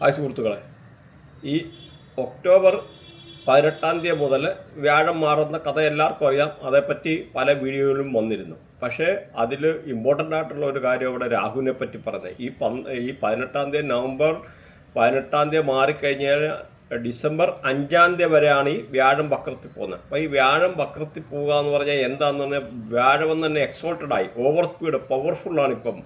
Hi സുഹൃത്തുക്കളെ, ഈ October 18 മുതൽ വ്യാഴം മാറുന്ന കഥ എല്ലാവർക്കും അറിയാം. അതേപ്പറ്റി പല വീഡിയോയിലും വന്നിരുന്നു. പക്ഷേ അതിൽ ഇമ്പോർട്ടൻ്റ് ആയിട്ടുള്ള ഒരു കാര്യം ഇവിടെ രാഹുവിനെ പറ്റി പറഞ്ഞത് ഈ 18 നവംബർ 18 മാറിക്കഴിഞ്ഞാൽ ഡിസംബർ 5 വരെയാണ് ഈ വ്യാഴം വക്രത്തിൽ പോകുന്നത്. അപ്പോൾ ഈ വ്യാഴം വക്രത്തിൽ പോകുക എന്ന് പറഞ്ഞാൽ എന്താണെന്ന് പറഞ്ഞാൽ വ്യാഴം തന്നെ എക്സോൾട്ടഡായി, ഓവർ സ്പീഡ്, പവർഫുള്ളാണ് ഇപ്പം.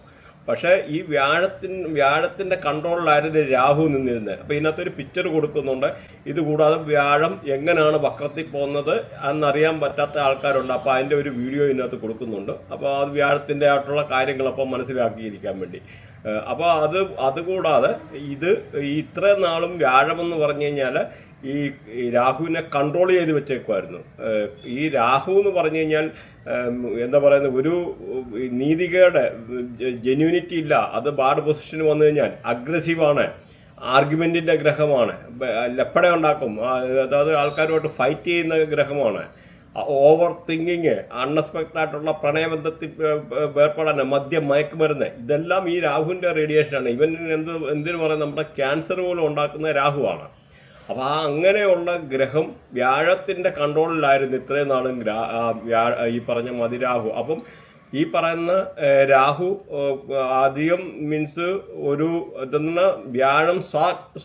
പക്ഷേ ഈ വ്യാഴത്തിൻ്റെ കൺട്രോളിലായിരുന്നു രാഹു നിന്നിരുന്നത്. അപ്പോൾ ഇതിനകത്തൊരു പിക്ചർ കൊടുക്കുന്നുണ്ട്. ഇതുകൂടാതെ വ്യാഴം എങ്ങനെയാണ് വക്രത്തിൽ പോകുന്നത് എന്നറിയാൻ പറ്റാത്ത ആൾക്കാരുണ്ട്. അപ്പോൾ അതിൻ്റെ ഒരു വീഡിയോ ഇതിനകത്ത് കൊടുക്കുന്നുണ്ട്. അപ്പോൾ അത് വ്യാഴത്തിൻ്റെ ആയിട്ടുള്ള കാര്യങ്ങളപ്പം മനസ്സിലാക്കിയിരിക്കാൻ വേണ്ടി. അപ്പോൾ അതുകൂടാതെ ഇത്രയും നാളും വ്യാഴമെന്ന് പറഞ്ഞു കഴിഞ്ഞാൽ ഈ രാഹുവിനെ കൺട്രോൾ ചെയ്ത് വെച്ചേക്കുമായിരുന്നു. ഈ രാഹു എന്ന് പറഞ്ഞു കഴിഞ്ഞാൽ എന്താ പറയുന്നത്, ഒരു നീതികേട്, ജെന്യൂനിറ്റി ഇല്ല. അത് ബാഡ് പൊസിഷന് വന്നു കഴിഞ്ഞാൽ അഗ്രസീവാണ്, ആർഗ്യുമെൻറ്റിൻ്റെ ഗ്രഹമാണ്, ലപ്പട ഉണ്ടാക്കും, അതായത് ആൾക്കാരുമായിട്ട് ഫൈറ്റ് ചെയ്യുന്ന ഗ്രഹമാണ്, ഓവർ തിങ്കിങ്, അൺഎക്സ്പെക്റ്റഡ് ആയിട്ടുള്ള പ്രണയബന്ധത്തിൽ വേർപ്പെടാൻ, മദ്യം, മയക്കുമരുന്ന്, ഇതെല്ലാം ഈ രാഹുവിൻ്റെ റേഡിയേഷനാണ്. എന്തിനു പറയുന്നത്, നമ്മുടെ ക്യാൻസർ പോലും ഉണ്ടാക്കുന്ന രാഹുവാണ്. അപ്പോൾ അങ്ങനെയുള്ള ഗ്രഹം വ്യാഴത്തിൻ്റെ കൺട്രോളിലായിരുന്നു ഇത്രയും നാളും ഈ പറഞ്ഞ മതിരാഹു. അപ്പം ഈ പറയുന്ന രാഹു അധികം മീൻസ് ഒരു ഇതെന്ന വ്യാഴം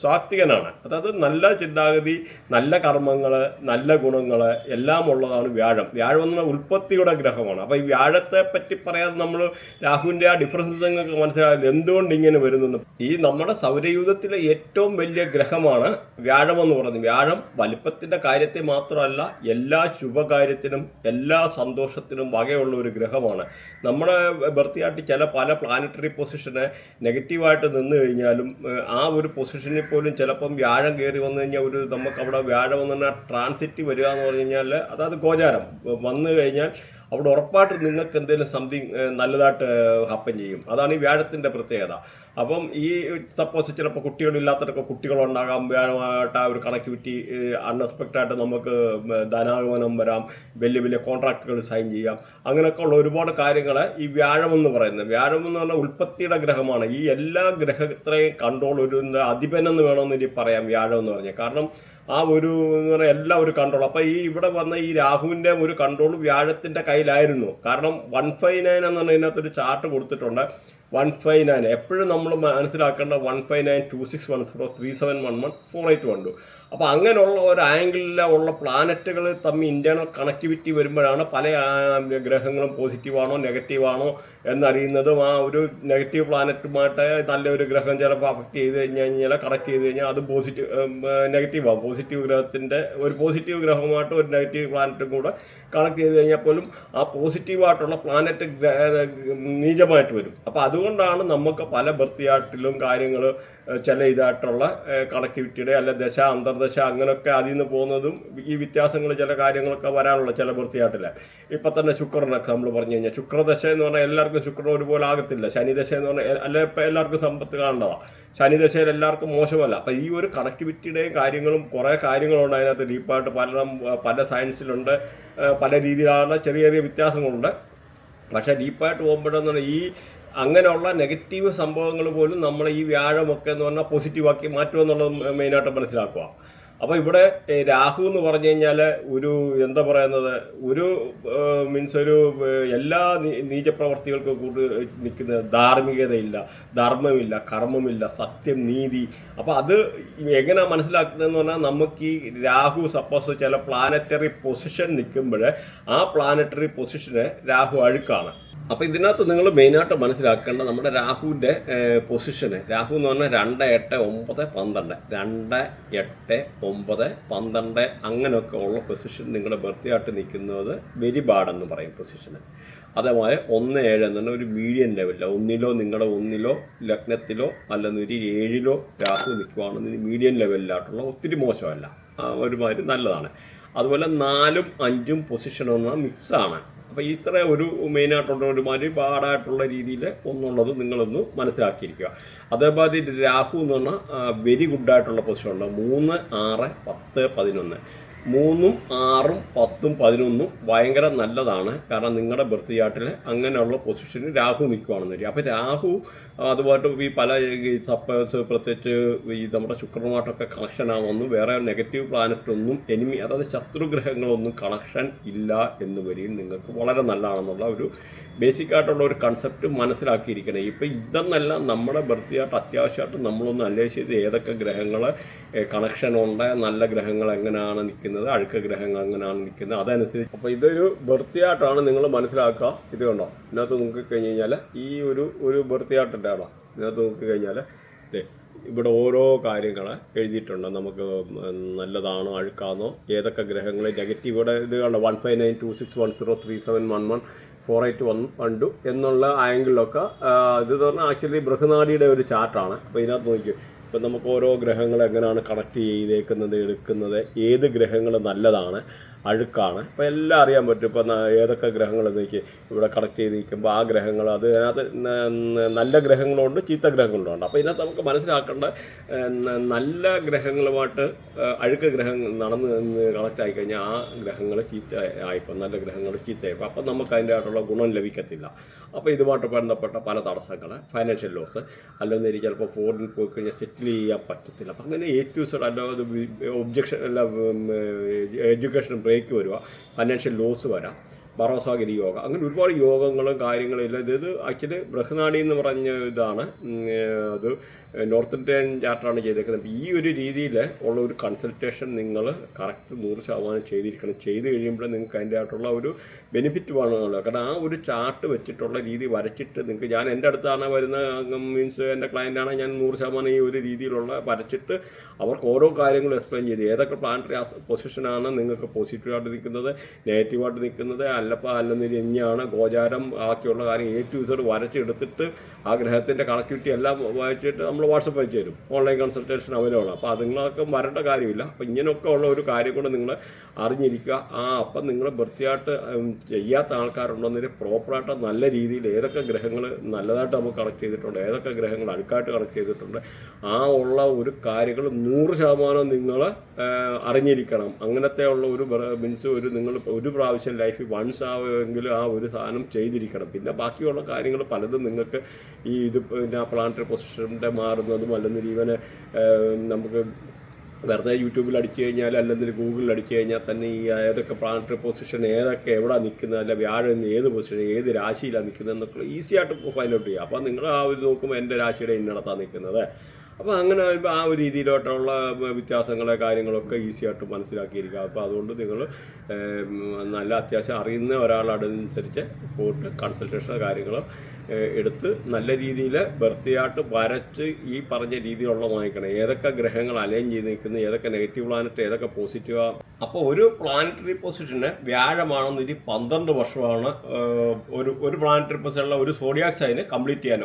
സാത്വികനാണ്. അതായത് നല്ല ചിന്താഗതി, നല്ല കർമ്മങ്ങൾ, നല്ല ഗുണങ്ങൾ എല്ലാം ഉള്ളതാണ് വ്യാഴം. വ്യാഴം എന്ന ഉൽപ്പത്തിയുടെ ഗ്രഹമാണ്. അപ്പോൾ ഈ വ്യാഴത്തെ പറ്റി പറയാതെ നമ്മൾ രാഹുവിൻ്റെ ആ ഡിഫറൻസ് നിങ്ങൾക്ക് മനസ്സിലാകില്ല എന്തുകൊണ്ട് ഇങ്ങനെ വരുന്നു. ഈ നമ്മുടെ സൗരയൂഥത്തിലെ ഏറ്റവും വലിയ ഗ്രഹമാണ് വ്യാഴമെന്ന് പറയുന്നത്. വ്യാഴം വലിപ്പത്തിൻ്റെ കാര്യത്തിൽ മാത്രമല്ല, എല്ലാ ശുഭകാര്യത്തിനും എല്ലാ സന്തോഷത്തിനും വകയുള്ള ഒരു ഗ്രഹമാണ്. നമ്മുടെ ബർത്തിയായിട്ട് പല പ്ലാനറ്ററി പൊസിഷന് നെഗറ്റീവായിട്ട് നിന്ന് കഴിഞ്ഞാലും ആ ഒരു പൊസിഷനിൽ പോലും ചിലപ്പം വ്യാഴം കയറി വന്നു കഴിഞ്ഞാൽ നമുക്ക് അവിടെ വ്യാഴം വന്നു കഴിഞ്ഞാൽ ട്രാൻസിറ്റ് വരിക എന്ന് പറഞ്ഞു കഴിഞ്ഞാൽ, അതായത് ഗോചാരം വന്നു കഴിഞ്ഞാൽ അവിടെ ഉറപ്പായിട്ട് നിങ്ങൾക്ക് എന്തെങ്കിലും സംതിങ് നല്ലതായിട്ട് ഹാപ്പൻ ചെയ്യും. അതാണ് ഈ വ്യാഴത്തിൻ്റെ പ്രത്യേകത. അപ്പം ഈ സപ്പോസ് ചിലപ്പോൾ കുട്ടികളില്ലാത്തവരൊക്കെ കുട്ടികളുണ്ടാകാം. വ്യാഴമായിട്ട് ആ ഒരു കണക്ടിവിറ്റി അൺഎക്സ്പെക്റ്റായിട്ട് നമുക്ക് ധനാഗമനം വരാം, വലിയ വലിയ കോൺട്രാക്റ്റുകൾ സൈൻ ചെയ്യാം. അങ്ങനെയൊക്കെ ഉള്ള ഒരുപാട് കാര്യങ്ങൾ ഈ വ്യാഴമെന്ന് പറയുന്നത്. വ്യാഴം എന്ന് പറഞ്ഞാൽ ഉൽപ്പത്തിയുടെ ഗ്രഹമാണ്. ഈ എല്ലാ ഗ്രഹത്തെയും കൺട്രോൾ ഒരു അധിപനെന്ന് വേണമെന്ന് ഇനി പറയാം വ്യാഴം എന്ന് പറഞ്ഞാൽ. കാരണം ആ ഒരു എന്ന് പറഞ്ഞാൽ എല്ലാം ഒരു കൺട്രോൾ. അപ്പോൾ ഇവിടെ വന്ന ഈ രാഹുവിൻ്റെ ഒരു കൺട്രോൾ വ്യാഴത്തിൻ്റെ കയ്യിലായിരുന്നു. കാരണം 159 എന്ന് പറഞ്ഞാൽ ഇതിനകത്തൊരു ചാർട്ട് കൊടുത്തിട്ടുണ്ട്. 159 എപ്പോഴും നമ്മൾ മനസ്സിലാക്കേണ്ട 159261037114812. അപ്പോൾ അങ്ങനെയുള്ള ഒരു ആംഗിളിലുള്ള പ്ലാനറ്റുകൾ തമ്മിൽ ഇൻറ്റേർണൽ കണക്ടിവിറ്റി വരുമ്പോഴാണ് പല ഗ്രഹങ്ങളും പോസിറ്റീവാണോ നെഗറ്റീവാണോ എന്നറിയുന്നതും. ആ ഒരു നെഗറ്റീവ് പ്ലാനറ്റുമായിട്ട് നല്ലൊരു ഗ്രഹം ചിലപ്പോൾ അഫക്റ്റ് ചെയ്ത് കഴിഞ്ഞാൽ കണക്ട് ചെയ്ത് കഴിഞ്ഞാൽ അത് നെഗറ്റീവാകും. പോസിറ്റീവ് ഗ്രഹത്തിൻ്റെ ഒരു പോസിറ്റീവ് ഗ്രഹവുമായിട്ട് ഒരു നെഗറ്റീവ് പ്ലാനറ്റും കൂടെ കണക്ട് ചെയ്ത് കഴിഞ്ഞാൽ പോലും ആ പോസിറ്റീവായിട്ടുള്ള പ്ലാനറ്റ് നീചമായിട്ട് വരും. അപ്പോൾ അതുകൊണ്ടാണ് നമുക്ക് പല ബർത്തിയാട്ടിലും കാര്യങ്ങൾ ചില ഇതായിട്ടുള്ള കണക്ടിവിറ്റിയുടെ അല്ല ദശ, അന്തർദശ അങ്ങനെയൊക്കെ അതിൽ നിന്ന് പോകുന്നതും ഈ വ്യത്യാസങ്ങൾ ചില കാര്യങ്ങളൊക്കെ വരാനുള്ള ചില ബർത്തിയാട്ടില്ല. ഇപ്പം തന്നെ ശുക്രനൊക്കെ നമ്മൾ പറഞ്ഞു കഴിഞ്ഞാൽ ശുക്രദശ എന്ന് പറഞ്ഞാൽ എല്ലാവർക്കും ശുക്രൻ ഒരുപോലെ ആകത്തില്ല. ശനിദശ എന്ന് പറഞ്ഞാൽ അല്ല ഇപ്പം എല്ലാവർക്കും സമ്പത്ത് കാണേണ്ടതാണ്. ശനിദശയിൽ എല്ലാവർക്കും മോശമല്ല. അപ്പം ഈ ഒരു കണക്ടിവിറ്റിയുടെയും കാര്യങ്ങളും കുറേ കാര്യങ്ങളുണ്ട് അതിനകത്ത് ഡീപ്പായിട്ട് പല സയൻസിലുണ്ട്, പല രീതിയിലുള്ള ചെറിയ ചെറിയ വ്യത്യാസങ്ങളുണ്ട്. പക്ഷേ ഡീപ്പായിട്ട് പോകുമ്പോഴെന്ന് പറഞ്ഞാൽ ഈ അങ്ങനെയുള്ള നെഗറ്റീവ് സംഭവങ്ങൾ പോലും നമ്മൾ ഈ വ്യാഴമൊക്കെ എന്ന് പറഞ്ഞാൽ പോസിറ്റീവാക്കി മാറ്റുമെന്നുള്ളത് മെയിനായിട്ട് മനസ്സിലാക്കുക. അപ്പോൾ ഇവിടെ രാഹു എന്ന് പറഞ്ഞു കഴിഞ്ഞാൽ ഒരു എന്താ പറയുന്നത്, ഒരു മീൻസ് ഒരു എല്ലാ നീചപ്രവർത്തികൾക്ക് കൂടി നിൽക്കുന്ന ധാർമ്മികതയില്ല, ധർമ്മമില്ല, കർമ്മമില്ല, സത്യം, നീതി. അപ്പോൾ അത് എങ്ങനെയാണ് മനസ്സിലാക്കുന്നതെന്ന് പറഞ്ഞാൽ നമുക്ക് ഈ രാഹു സപ്പോസ് ചില പ്ലാനറ്ററി പൊസിഷൻ നിൽക്കുമ്പോൾ ആ പ്ലാനറ്ററി പൊസിഷന് രാഹു അഴുക്കാണ്. അപ്പോൾ ഇതിനകത്ത് നിങ്ങൾ മെയിനായിട്ട് മനസ്സിലാക്കേണ്ട നമ്മുടെ രാഹുവിൻ്റെ പൊസിഷന്, രാഹു എന്ന് പറഞ്ഞാൽ 2, 8, 9, 12, 2, 8, 9, 12 അങ്ങനെയൊക്കെ ഉള്ള പൊസിഷൻ നിങ്ങളുടെ ബർത്തിയായിട്ട് നിൽക്കുന്നത് വെരി ബാഡ് എന്ന് പറയും പൊസിഷന്. അതേപോലെ 1, 7 എന്ന് പറഞ്ഞാൽ ഒരു മീഡിയം ലെവലിലോ നിങ്ങളുടെ ലഗ്നത്തിലോ അല്ലെങ്കിൽ 7 രാഹു നിൽക്കുവാണെന്ന് മീഡിയം ലെവലിലായിട്ടുള്ള ഒത്തിരി മോശമല്ല, ഒരുമാതിരി നല്ലതാണ്. അതുപോലെ 4, 5 പൊസിഷൻ എന്നാൽ മിക്സാണ്. അപ്പോൾ ഇത്ര ഒരു മെയിനായിട്ടുള്ള ഒരുമാതിരി ബാഡായിട്ടുള്ള രീതിയിൽ ഒന്നുള്ളത് നിങ്ങളൊന്ന് മനസ്സിലാക്കിയിരിക്കുക. അതേപോലെ രാഹു എന്ന് പറഞ്ഞാൽ വെരി ഗുഡായിട്ടുള്ള പൊസിഷനുണ്ട്. 3, 6, 10, 11. 3ഉം 6ഉം 10ഉം 11ഉം ഭയങ്കര നല്ലതാണ്. കാരണം നിങ്ങളുടെ ബർത്ത് ചാർട്ടിൽ അങ്ങനെയുള്ള പൊസിഷനിൽ രാഹു നിൽക്കുകയാണെന്ന് വരിക. അപ്പോൾ രാഹു അതുമായിട്ട് ഈ പല ഈ സപ്പേഴ്സ് പ്രത്യേകിച്ച് ഈ നമ്മുടെ ശുക്രനുമായിട്ടൊക്കെ കണക്ഷൻ ആവുമെന്നും വേറെ നെഗറ്റീവ് പ്ലാനറ്റൊന്നും എനിമി അതായത് ശത്രുഗ്രഹങ്ങളൊന്നും കണക്ഷൻ ഇല്ല എന്ന് വരികയും നിങ്ങൾക്ക് വളരെ നല്ലതാണെന്നുള്ള ഒരു ബേസിക്കായിട്ടുള്ള ഒരു കൺസെപ്റ്റ് മനസ്സിലാക്കിയിരിക്കണം. ഇപ്പോൾ ഇതെന്നല്ല നമ്മുടെ ബർത്ത് ചാർട്ട് അത്യാവശ്യമായിട്ട് നമ്മളൊന്ന് അന്വേഷിച്ചത് ഏതൊക്കെ ഗ്രഹങ്ങൾ കണക്ഷൻ ഉണ്ട്, നല്ല ഗ്രഹങ്ങൾ എങ്ങനെയാണ് നിൽക്കുന്നത്, അഴുക്ക ഗ്രഹങ്ങൾ എങ്ങനെയാണ് നിൽക്കുന്നത്, അതനുസരിച്ച്. അപ്പോൾ ഇതൊരു ബർത്ത് ചാർട്ടാണ്, നിങ്ങൾ മനസ്സിലാക്കുക. ഇത് കണ്ടോ, ഇതിനകത്ത് നോക്കിക്കഴിഞ്ഞ് കഴിഞ്ഞാൽ ഈ ഒരു ബർത്ത് ചാർട്ടിൻ്റെ ആണോ, ഇതിനകത്ത് നോക്കിക്കഴിഞ്ഞാൽ ഇവിടെ ഓരോ കാര്യങ്ങൾ എഴുതിയിട്ടുണ്ട്. നമുക്ക് നല്ലതാണോ അഴുക്കാണോ, ഏതൊക്കെ ഗ്രഹങ്ങൾ നെഗറ്റീവ്, ഇവിടെ ഇത് കണ്ടോ 1592610371148112 എന്നുള്ള ആംഗിളിലൊക്കെ ഇത് പറഞ്ഞാൽ ആക്ച്വലി ബൃഹനാഡിയുടെ ഒരു ചാർട്ടാണ്. അപ്പോൾ ഇതിനകത്ത് നോക്കി ഇപ്പം നമുക്ക് ഓരോ ഗ്രഹങ്ങൾ എങ്ങനെയാണ് കണക്ട് ചെയ്തേക്കുന്നത്, എടുക്കുന്നത്, ഏത് ഗ്രഹങ്ങൾ നല്ലതാണ് അഴുക്കാണ്, അപ്പോൾ എല്ലാം അറിയാൻ പറ്റും. ഇപ്പം ഏതൊക്കെ ഗ്രഹങ്ങൾ നോക്കി ഇവിടെ കണക്ട് ചെയ്ത് നിൽക്കുമ്പോൾ ആ ഗ്രഹങ്ങൾ അതിനകത്ത് നല്ല ഗ്രഹങ്ങളുണ്ട്, ചീത്ത ഗ്രഹങ്ങളുണ്ട്. അപ്പോൾ ഇതിനകത്ത് നമുക്ക് മനസ്സിലാക്കേണ്ട നല്ല ഗ്രഹങ്ങളുമായിട്ട് അഴുക്ക ഗ്രഹങ്ങൾ നടന്ന് കണക്റ്റ് ആയിക്കഴിഞ്ഞാൽ ആ ഗ്രഹങ്ങൾ ചീത്ത ആയിപ്പോൾ, നല്ല ഗ്രഹങ്ങൾ ചീത്തയായിപ്പോൾ അപ്പം നമുക്ക് അതിൻ്റെ ആയിട്ടുള്ള ഗുണം ലഭിക്കത്തില്ല. അപ്പോൾ ഇതുമായിട്ട് ബന്ധപ്പെട്ട പല തടസ്സങ്ങൾ, ഫൈനാൻഷ്യൽ ലോസ്, അല്ലെങ്കിൽ ചിലപ്പോൾ ഫോറിൻ പോയി കഴിഞ്ഞാൽ സെറ്റിൽ ചെയ്യാൻ പറ്റത്തില്ല. അപ്പം അങ്ങനെ ഏറ്റവും അല്ലാതെ ഒബ്ജക്ഷൻ അല്ല എഡ്യൂക്കേഷൻ ബ്രേക്ക് വരിക, ഫൈനാൻഷ്യൽ ലോസ് വരാം, ബറോസാഗിരി യോഗ, അങ്ങനെ ഒരുപാട് യോഗങ്ങളും കാര്യങ്ങളും ഇല്ല. ഇത് ആക്ച്വലി ബൃഹനാഡി എന്ന് പറഞ്ഞ ഇതാണ്. അത് നോർത്ത് ഇന്ത്യൻ ചാർട്ടാണ് ചെയ്തേക്കുന്നത്. ഈ ഒരു രീതിയിൽ ഉള്ള ഒരു കൺസൾട്ടേഷൻ നിങ്ങൾ കറക്റ്റ് 100% ചെയ്തിരിക്കണം. ചെയ്ത് കഴിയുമ്പോൾ നിങ്ങൾക്ക് അതിൻ്റെ ആയിട്ടുള്ള ഒരു ബെനിഫിറ്റ് വേണമല്ലോ. കാരണം ആ ഒരു ചാർട്ട് വെച്ചിട്ടുള്ള രീതി വരച്ചിട്ട് നിങ്ങൾക്ക്, ഞാൻ എൻ്റെ അടുത്താണ് വരുന്ന മീൻസ് എൻ്റെ ക്ലയൻ്റാണ്, ഞാൻ 100% ഈ ഒരു രീതിയിലുള്ള വരച്ചിട്ട് അവർക്ക് ഓരോ കാര്യങ്ങളും എക്സ്പ്ലെയിൻ ചെയ്ത് ഏതൊക്കെ പ്ലാനറ്ററി പൊസിഷനാണ് നിങ്ങൾക്ക് പോസിറ്റീവായിട്ട് നിൽക്കുന്നത്, നെഗറ്റീവായിട്ട് നിൽക്കുന്നത്, അല്ലെന്നിരി എങ്ങനെയാണ് ഗോചാരം, ബാക്കിയുള്ള കാര്യം A to Z വരച്ചെടുത്തിട്ട് ആ ഗ്രഹത്തിൻ്റെ കണക്ടിവിറ്റി എല്ലാം വായിച്ചിട്ട് നമ്മൾ വാട്സപ്പ് അയച്ചു തരും. Online consultation available. അപ്പോൾ അത് നിങ്ങൾക്ക് വരേണ്ട കാര്യമില്ല. അപ്പോൾ ഇങ്ങനെയൊക്കെ ഉള്ള ഒരു കാര്യം കൂടെ നിങ്ങൾ അറിഞ്ഞിരിക്കുക. അപ്പം നിങ്ങൾ വൃത്തിയായിട്ട് ചെയ്യാത്ത ആൾക്കാരുണ്ടെന്നൊരു പ്രോപ്പറായിട്ട് നല്ല രീതിയിൽ ഏതൊക്കെ ഗ്രഹങ്ങൾ നല്ലതായിട്ട് നമുക്ക് കണക്ട് ചെയ്തിട്ടുണ്ട്, ഏതൊക്കെ ഗ്രഹങ്ങൾ അഴുക്കായിട്ട് കണക്ട് ചെയ്തിട്ടുണ്ട്, ആ ഉള്ള ഒരു കാര്യങ്ങൾ 100% നിങ്ങൾ അറിഞ്ഞിരിക്കണം. അങ്ങനത്തെ ഉള്ള ഒരു മീൻസ് നിങ്ങൾ ഒരു പ്രാവശ്യം ലൈഫിൽ വൺസ് ആവുമെങ്കിലും ആ ഒരു സാധനം ചെയ്തിരിക്കണം. പിന്നെ ബാക്കിയുള്ള കാര്യങ്ങൾ പലതും നിങ്ങൾക്ക് ഈ ഇത് പിന്നെ പ്ലാനറ്ററി പൊസിഷൻ്റെ മാറുന്നതും അല്ലെങ്കിൽ ഈവന് നമുക്ക് വെറുതെ യൂട്യൂബിൽ അടിച്ചു കഴിഞ്ഞാൽ അല്ലെങ്കിൽ ഗൂഗിളിൽ അടിച്ചു കഴിഞ്ഞാൽ തന്നെ ഈ ഏതൊക്കെ പ്ലാനറ്ററി പൊസിഷൻ ഏതൊക്കെ എവിടെ നിൽക്കുന്നത്, അല്ല വ്യാഴം ഏത് പൊസിഷൻ ഏത് രാശിയിലാണ് നിൽക്കുന്നത് എന്നൊക്കെ ഈസി ആയിട്ട് ഫൈൻഡ് ഔട്ട് ചെയ്യുക. അപ്പോൾ നിങ്ങൾ ആ ഒരു നോക്കുമ്പോൾ എൻ്റെ രാശിയുടെ ഇന്നടത്താണ് നിൽക്കുന്നത്. അപ്പോൾ അങ്ങനെ വരുമ്പോൾ ആ ഒരു രീതിയിലോട്ടുള്ള വ്യത്യാസങ്ങളെ കാര്യങ്ങളൊക്കെ ഈസി ആയിട്ട് മനസ്സിലാക്കിയിരിക്കുക. അപ്പോൾ അതുകൊണ്ട് നിങ്ങൾ നല്ല അത്യാവശ്യം അറിയുന്ന ഒരാളനുസരിച്ച് പോയിട്ട് കൺസൾട്ടേഷൻ കാര്യങ്ങൾ എടുത്ത് നല്ല രീതിയിൽ വൃത്തിയായിട്ട് വരച്ച് ഈ പറഞ്ഞ രീതിയിലുള്ള വാങ്ങിക്കണം. ഏതൊക്കെ ഗ്രഹങ്ങൾ അലൈൻ ചെയ്ത് നിൽക്കുന്നത്, ഏതൊക്കെ നെഗറ്റീവ് പ്ലാനറ്റ്, ഏതൊക്കെ പോസിറ്റീവാണ്. അപ്പോൾ ഒരു പ്ലാനറ്ററി പൊസിഷന് വ്യാഴമാണെന്നൊരു 12 വർഷമാണ് ഒരു പ്ലാനറ്ററി പൊസിഷനുള്ള ഒരു സോഡിയാക് സൈന് കംപ്ലീറ്റ് ചെയ്യാൻ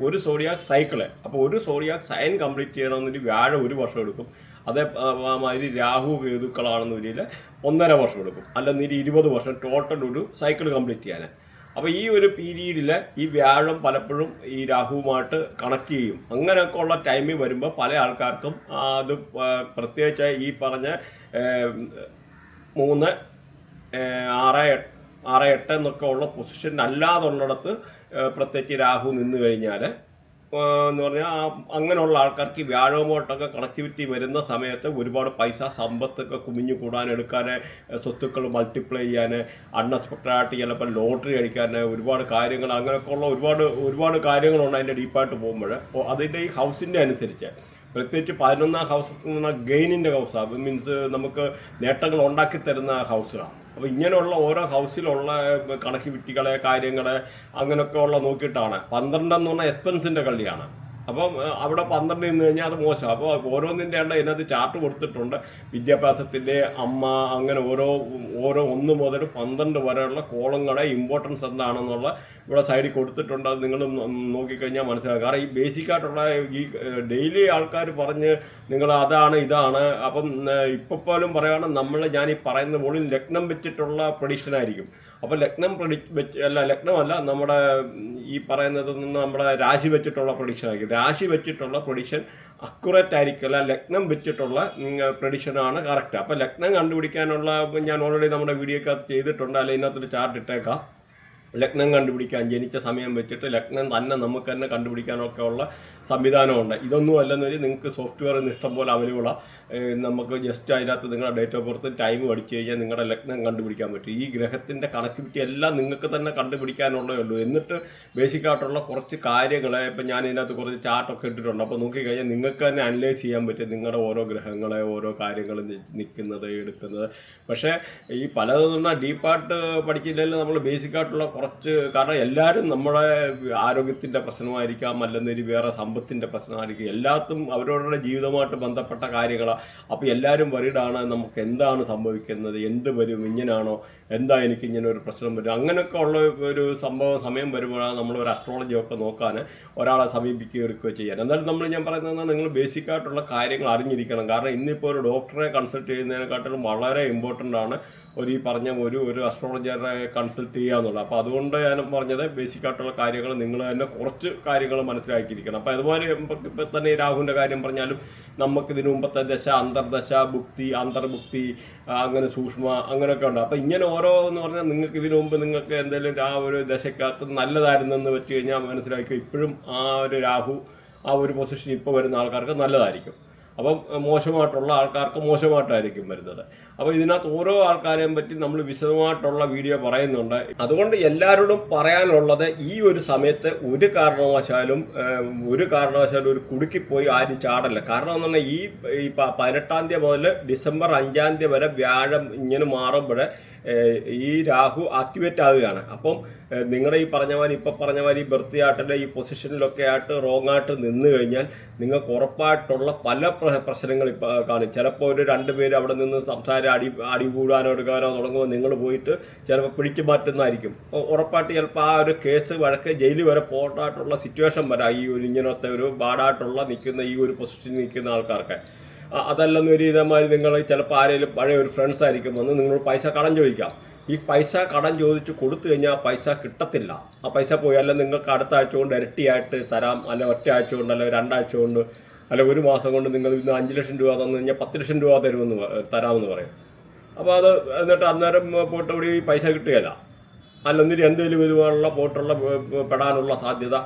ഒരു സോഡിയാക് സൈക്കിള്. അപ്പോൾ ഒരു സോഡിയാക് സൈൻ കംപ്ലീറ്റ് ചെയ്യണമെന്നൊരു വ്യാഴം 1 വർഷം എടുക്കും. അതേമാതിരി രാഹു കേതുക്കളാണെന്നൊരിൽ 1.5 വർഷം എടുക്കും. അല്ലെന്നൊരു 20 വർഷം ടോട്ടൽ ഒരു സൈക്കിൾ കംപ്ലീറ്റ് ചെയ്യാൻ. അപ്പോൾ ഈ ഒരു പീരീഡിൽ ഈ വ്യാഴം പലപ്പോഴും ഈ രാഹുവുമായിട്ട് കണക്ട് ചെയ്യും. അങ്ങനെയൊക്കെ ഉള്ള ടൈമിൽ വരുമ്പോൾ പല ആൾക്കാർക്കും അത് പ്രത്യേകിച്ച് ഈ പറഞ്ഞ 3, 6, 8 എന്നൊക്കെ ഉള്ള പൊസിഷൻ അല്ലാതുള്ളിടത്ത് പ്രത്യേകിച്ച് രാഹു നിന്ന് കഴിഞ്ഞാൽ എന്ന് പറഞ്ഞാൽ അങ്ങനെയുള്ള ആൾക്കാർക്ക് വ്യാഴവുമായിട്ടൊക്കെ കണക്ടിവിറ്റി വരുന്ന സമയത്ത് ഒരുപാട് പൈസ സമ്പത്തൊക്കെ കുമിഞ്ഞു കൂടാൻ, എടുക്കാൻ, സ്വത്തുക്കൾ മൾട്ടിപ്ലൈ ചെയ്യാൻ, അൺഎക്സ്പെക്റ്റഡായിട്ട് ചിലപ്പോൾ ലോട്ടറി അടിക്കാൻ, ഒരുപാട് കാര്യങ്ങൾ അങ്ങനെയൊക്കെ ഉള്ള ഒരുപാട് കാര്യങ്ങളുണ്ട് അതിൻ്റെ ഡീപ്പായിട്ട് പോകുമ്പോൾ. അപ്പോൾ അതിൻ്റെ ഈ ഹൗസിൻ്റെ അനുസരിച്ച് പ്രത്യേകിച്ച് 11ാം ഹൗസ് എന്ന് പറഞ്ഞാൽ ഗെയിനിൻ്റെ ഹൗസാണ്, മീൻസ് നമുക്ക് നേട്ടങ്ങൾ ഉണ്ടാക്കി തരുന്ന ഹൗസുകളാണ്. അപ്പോൾ ഇങ്ങനെയുള്ള ഓരോ ഹൗസിലുള്ള കണക്ടിവിറ്റികളെ കാര്യങ്ങൾ അങ്ങനെയൊക്കെ ഉള്ള നോക്കിയിട്ടാണ്. 12 എന്ന് പറഞ്ഞാൽ എക്സ്പെൻസിൻ്റെ കളിയാണ്. അപ്പം അവിടെ 12 നിന്ന് കഴിഞ്ഞാൽ അത് മോശം. അപ്പോൾ ഓരോന്നിൻ്റെ ഇതിനകത്ത് ചാർട്ട് കൊടുത്തിട്ടുണ്ട്. വിദ്യാഭ്യാസത്തിൻ്റെ അമ്മ അങ്ങനെ ഓരോ 1 മുതൽ 12 വരെയുള്ള കോളങ്ങളുടെ ഇമ്പോർട്ടൻസ് എന്താണെന്നുള്ള ഇവിടെ സൈഡിൽ കൊടുത്തിട്ടുണ്ട്. അത് നിങ്ങൾ നോക്കിക്കഴിഞ്ഞാൽ മനസ്സിലാകും. കാരണം ഈ ബേസിക്കായിട്ടുള്ള ഈ ഡെയിലി ആൾക്കാർ പറഞ്ഞ് നിങ്ങൾ അതാണ് ഇതാണ്. അപ്പം ഇപ്പോൾ പോലും പറയുകയാണെങ്കിൽ ഞാൻ ഈ പറയുന്ന പോലും ലഗ്നം വെച്ചിട്ടുള്ള പ്രഡിക്ഷൻ ആയിരിക്കും. അപ്പോൾ ലഗ്നം ലഗ്നമല്ല, നമ്മുടെ ഈ പറയുന്നത് നിന്ന് നമ്മുടെ രാശി വെച്ചിട്ടുള്ള പ്രൊഡിക്ഷൻ ആയിരിക്കും. രാശി വെച്ചിട്ടുള്ള പ്രൊഡിക്ഷൻ അക്യുറേറ്റ് ആയിരിക്കില്ല, ലഗ്നം വെച്ചിട്ടുള്ള പ്രൊഡിക്ഷനാണ് കറക്റ്റ്. അപ്പോൾ ലഗ്നം കണ്ടുപിടിക്കാനുള്ള ഞാൻ ഓൾറെഡി നമ്മുടെ വീഡിയോക്കകത്ത് ചെയ്തിട്ടുണ്ട്, അല്ലെങ്കിൽ ഇതിനകത്തൊരു ചാർട്ട് ഇട്ടേക്കാം. ലഗ്നം കണ്ടുപിടിക്കാൻ ജനിച്ച സമയം വെച്ചിട്ട് ലഗ്നം തന്നെ നമുക്ക് തന്നെ കണ്ടുപിടിക്കാനൊക്കെ ഉള്ള സംവിധാനമുണ്ട്. ഇതൊന്നും അല്ലെന്നൊരു നിങ്ങൾക്ക് സോഫ്റ്റ്വെയർ ഇഷ്ടം പോലെ അവൈലബിളാണ്. നമുക്ക് ജസ്റ്റ് അതിനകത്ത് നിങ്ങളുടെ ഡേറ്റ് ഓഫ് ബർത്ത് ടൈം പഠിച്ചു കഴിഞ്ഞാൽ നിങ്ങളുടെ ലഗ്നം കണ്ടുപിടിക്കാൻ പറ്റും. ഈ ഗ്രഹത്തിൻ്റെ കണക്ടിവിറ്റി എല്ലാം നിങ്ങൾക്ക് തന്നെ കണ്ടുപിടിക്കാനുള്ളേ ഉള്ളൂ. എന്നിട്ട് ബേസിക്കായിട്ടുള്ള കുറച്ച് കാര്യങ്ങളെ ഇപ്പം ഞാൻ ഇതിനകത്ത് കുറച്ച് ചാർട്ടൊക്കെ ഇട്ടിട്ടുണ്ട്. അപ്പോൾ നോക്കിക്കഴിഞ്ഞാൽ നിങ്ങൾക്ക് തന്നെ അനലൈസ് ചെയ്യാൻ പറ്റും നിങ്ങളുടെ ഓരോ ഗ്രഹങ്ങളെ, ഓരോ കാര്യങ്ങൾ നിൽക്കുന്നത്, എടുക്കുന്നത്. പക്ഷേ ഈ പലതെന്ന് ഡീപ്പായിട്ട് പഠിച്ചില്ലെങ്കിൽ നമ്മൾ ബേസിക്കായിട്ടുള്ള കുറച്ച്, കാരണം എല്ലാവരും നമ്മുടെ ആരോഗ്യത്തിൻ്റെ പ്രശ്നമായിരിക്കാം, അല്ലെന്നൊരു വേറെ സമ്പത്തിൻ്റെ പ്രശ്നമായിരിക്കും, എല്ലാത്തും അവരവരുടെ ജീവിതമായിട്ട് ബന്ധപ്പെട്ട കാര്യങ്ങളാണ്. അപ്പോൾ എല്ലാവരും വരീഡാണ് നമുക്ക് എന്താണ് സംഭവിക്കുന്നത്, എന്ത് വരും, ഇങ്ങനെയാണോ, എന്താ എനിക്ക് ഇങ്ങനെ ഒരു പ്രശ്നം വരും, അങ്ങനെയൊക്കെ ഉള്ള ഒരു സമയം വരുമ്പോഴാണ് നമ്മളൊരു അസ്ട്രോളജിയൊക്കെ നോക്കാൻ ഒരാളെ സമീപിക്കുകയോ എടുക്കുകയോ ചെയ്യാൻ. എന്നാലും ഞാൻ പറയുന്നത് നിങ്ങൾ ബേസിക്കായിട്ടുള്ള കാര്യങ്ങൾ അറിഞ്ഞിരിക്കണം. കാരണം ഇന്നിപ്പോൾ ഒരു ഡോക്ടറെ കൺസൾട്ട് ചെയ്യുന്നതിനെക്കാട്ടിലും വളരെ ഇമ്പോർട്ടൻ്റ് ആണ് ഈ പറഞ്ഞ ഒരു അസ്ട്രോളജറെ കൺസൾട്ട് ചെയ്യുക എന്നുള്ളത്. അപ്പോൾ അതുകൊണ്ട് ഞാൻ പറഞ്ഞത് ബേസിക്കായിട്ടുള്ള കാര്യങ്ങൾ നിങ്ങൾ തന്നെ കുറച്ച് കാര്യങ്ങൾ മനസ്സിലാക്കിയിരിക്കണം. അപ്പോൾ അതുപോലെ ഇപ്പം തന്നെ രാഹുവിൻ്റെ കാര്യം പറഞ്ഞാലും നമുക്കിതിനു മുമ്പത്തെ ദശ, അന്തർദശ, ഭുക്തി, അന്തർഭുക്തി, അങ്ങനെ സൂക്ഷ്മ, അങ്ങനെയൊക്കെ ഉണ്ട്. അപ്പോൾ ഇങ്ങനെ ഓരോ എന്ന് പറഞ്ഞാൽ നിങ്ങൾക്ക് ഇതിനു മുമ്പ് നിങ്ങൾക്ക് എന്തെങ്കിലും ആ ഒരു ദശക്കകത്ത് നല്ലതായിരുന്നെന്ന് വെച്ച് കഴിഞ്ഞാൽ മനസ്സിലാക്കി ഇപ്പോഴും ആ ഒരു രാഹു ആ ഒരു പൊസിഷൻ ഇപ്പോൾ വരുന്ന ആൾക്കാർക്ക് നല്ലതായിരിക്കും. അപ്പം മോശമായിട്ടുള്ള ആൾക്കാർക്ക് മോശമായിട്ടായിരിക്കും വരുന്നത്. അപ്പോൾ ഇതിനകത്ത് ഓരോ ആൾക്കാരെയും പറ്റി നമ്മൾ വിശദമായിട്ടുള്ള വീഡിയോ പറയുന്നുണ്ട്. അതുകൊണ്ട് എല്ലാവരോടും പറയാനുള്ളത് ഈ ഒരു സമയത്ത് ഒരു കാരണവശാലും ഒരു കുടുക്കിപ്പോയി ആരും ചാടല്ല. കാരണം എന്ന് പറഞ്ഞാൽ ഈ 18 തീയതി മുതൽ ഡിസംബർ 5 തീയതി വരെ വ്യാഴം ഇങ്ങനെ മാറുമ്പോൾ ഈ രാഹു ആക്ടിവേറ്റ് ആവുകയാണ്. അപ്പം നിങ്ങളുടെ ഇപ്പം പറഞ്ഞ മാതിരി ബർത്ത് ചാർട്ടിലെ ഈ പൊസിഷനിലൊക്കെ ആയിട്ട് റോങ് ആയിട്ട് നിന്ന് കഴിഞ്ഞാൽ നിങ്ങൾക്ക് ഉറപ്പായിട്ടുള്ള പല പ്രശ്നങ്ങൾ ഇപ്പോൾ കാണും. ചിലപ്പോൾ ഒരു 2 പേര് അവിടെ നിന്ന് സംസാരം അടികൂടാനോ എടുക്കാനോ തുടങ്ങുമ്പോൾ നിങ്ങൾ പോയിട്ട് ചിലപ്പോൾ പിടിച്ചു മാറ്റുന്നതായിരിക്കും. ഉറപ്പായിട്ട് ചിലപ്പോൾ ആ ഒരു കേസ് വഴക്ക് ജയിലിൽ വരെ പോകാനായിട്ടുള്ള സിറ്റുവേഷൻ വരാം ഈ ഒരു ഇങ്ങനത്തെ ഒരു ബാഡായിട്ടുള്ള നിൽക്കുന്ന ഈ ഒരു പൊസിഷനിൽ നിൽക്കുന്ന ആൾക്കാർക്ക്. അതല്ലെന്ന് ഒരു ഇതേമാതിരി നിങ്ങൾ ചിലപ്പോൾ ആരെങ്കിലും പഴയ ഒരു ഫ്രണ്ട്സ് ആയിരിക്കും വന്ന് നിങ്ങൾ പൈസ കടം ചോദിക്കാം. ഈ പൈസ കടം ചോദിച്ച് കൊടുത്തു കഴിഞ്ഞാൽ ആ പൈസ കിട്ടത്തില്ല. ആ പൈസ പോയി അല്ല നിങ്ങൾക്ക് അടുത്ത ആഴ്ച കൊണ്ട് ഇരട്ടിയായിട്ട് തരാം, അല്ല ഒറ്റ ആഴ്ച കൊണ്ട്, അല്ല 2 ആഴ്ച കൊണ്ട്, അല്ല 1 മാസം കൊണ്ട് നിങ്ങൾ ഇന്ന് 5 ലക്ഷം രൂപ തന്നു കഴിഞ്ഞാൽ 10 ലക്ഷം രൂപ തരാമെന്ന് പറയും. അപ്പോൾ അത് എന്നിട്ട് അന്നേരം പോയിട്ട് ഇവിടെ ഈ പൈസ കിട്ടുകയില്ല. അല്ലൊന്നിരി എന്തെങ്കിലും ഇതുപോലുള്ള പോയിട്ടുള്ള പെടാനുള്ള സാധ്യത.